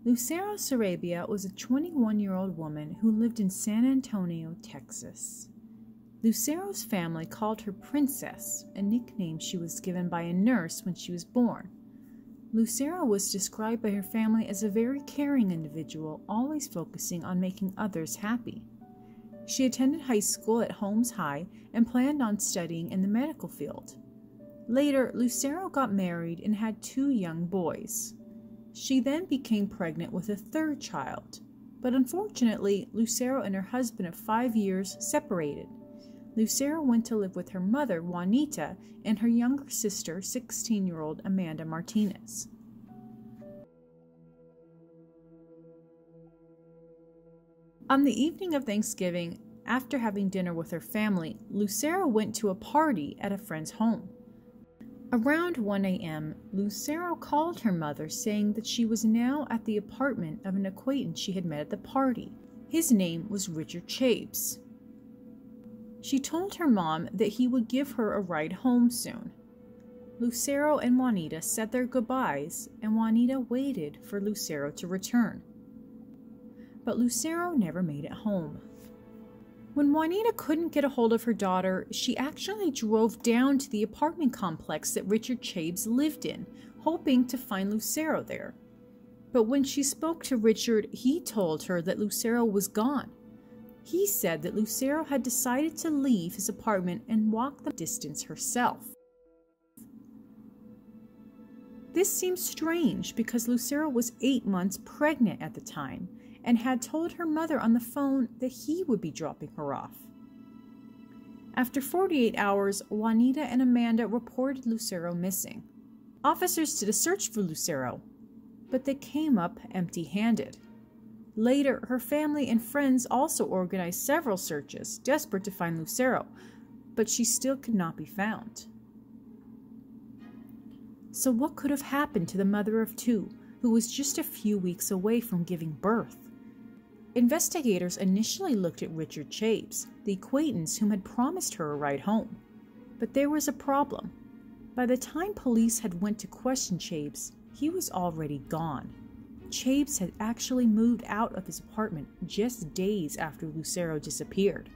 Lucero Sarabia was a 21-year-old woman who lived in San Antonio, Texas. Lucero's family called her Princess, a nickname she was given by a nurse when she was born. Lucero was described by her family as a very caring individual, always focusing on making others happy. She attended high school at Holmes High and planned on studying in the medical field. Later, Lucero got married and had 2 young boys. She then became pregnant with a 3rd child, but unfortunately, Lucero and her husband of 5 years separated. Lucero went to live with her mother, Juanita, and her younger sister, 16-year-old Amanda Martinez. On the evening of Thanksgiving, after having dinner with her family, Lucero went to a party at a friend's home. Around 1 a.m., Lucero called her mother saying that she was now at the apartment of an acquaintance she had met at the party. His name was Richard Chapes. She told her mom that he would give her a ride home soon. Lucero and Juanita said their goodbyes, and Juanita waited for Lucero to return. But Lucero never made it home. When Juanita couldn't get a hold of her daughter, she actually drove down to the apartment complex that Richard Chapes lived in, hoping to find Lucero there. But when she spoke to Richard, he told her that Lucero was gone. He said that Lucero had decided to leave his apartment and walk the distance herself. This seems strange because Lucero was 8 months pregnant at the time and had told her mother on the phone that he would be dropping her off. After 48 hours, Juanita and Amanda reported Lucero missing. Officers did a search for Lucero, but they came up empty-handed. Later, her family and friends also organized several searches, desperate to find Lucero, but she still could not be found. So what could have happened to the mother of 2, who was just a few weeks away from giving birth? Investigators initially looked at Richard Chapes, the acquaintance whom had promised her a ride home. But there was a problem. By the time police had went to question Chapes, he was already gone. Chapes had actually moved out of his apartment just days after Lucero disappeared.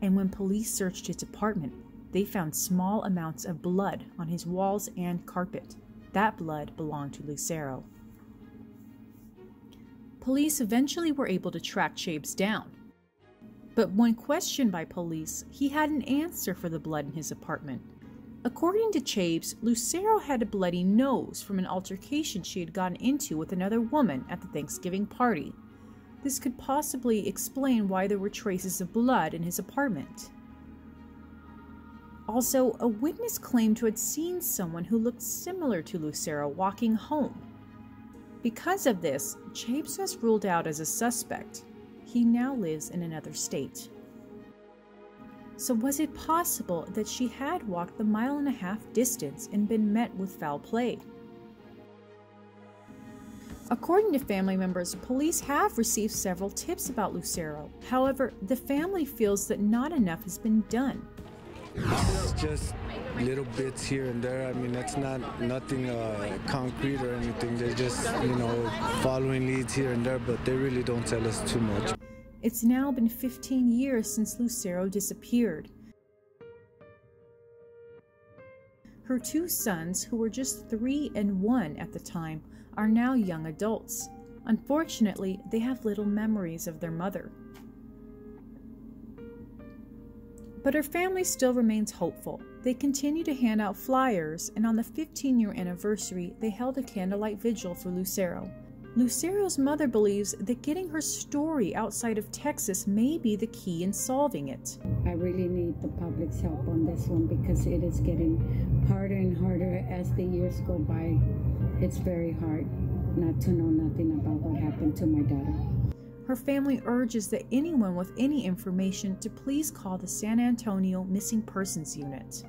And when police searched his apartment, they found small amounts of blood on his walls and carpet. That blood belonged to Lucero. Police eventually were able to track Chapes down. But when questioned by police, he had an answer for the blood in his apartment. According to Chapes, Lucero had a bloody nose from an altercation she had gotten into with another woman at the Thanksgiving party. This could possibly explain why there were traces of blood in his apartment. Also, a witness claimed to have seen someone who looked similar to Lucero walking home. Because of this, Chapes was ruled out as a suspect. He now lives in another state. So was it possible that she had walked the 1.5 mile distance and been met with foul play? According to family members, police have received several tips about Lucero. However, the family feels that not enough has been done. It's just little bits here and there. I mean, it's nothing concrete or anything. They're just, following leads here and there, but they really don't tell us too much. It's now been 15 years since Lucero disappeared. Her 2 sons, who were just 3 and 1 at the time, are now young adults. Unfortunately, they have little memories of their mother. But her family still remains hopeful. They continue to hand out flyers, and on the 15-year anniversary, they held a candlelight vigil for Lucero. Lucero's mother believes that getting her story outside of Texas may be the key in solving it. I really need the public's help on this one because it is getting harder and harder as the years go by. It's very hard not to know nothing about what happened to my daughter. Her family urges that anyone with any information to please call the San Antonio Missing Persons Unit.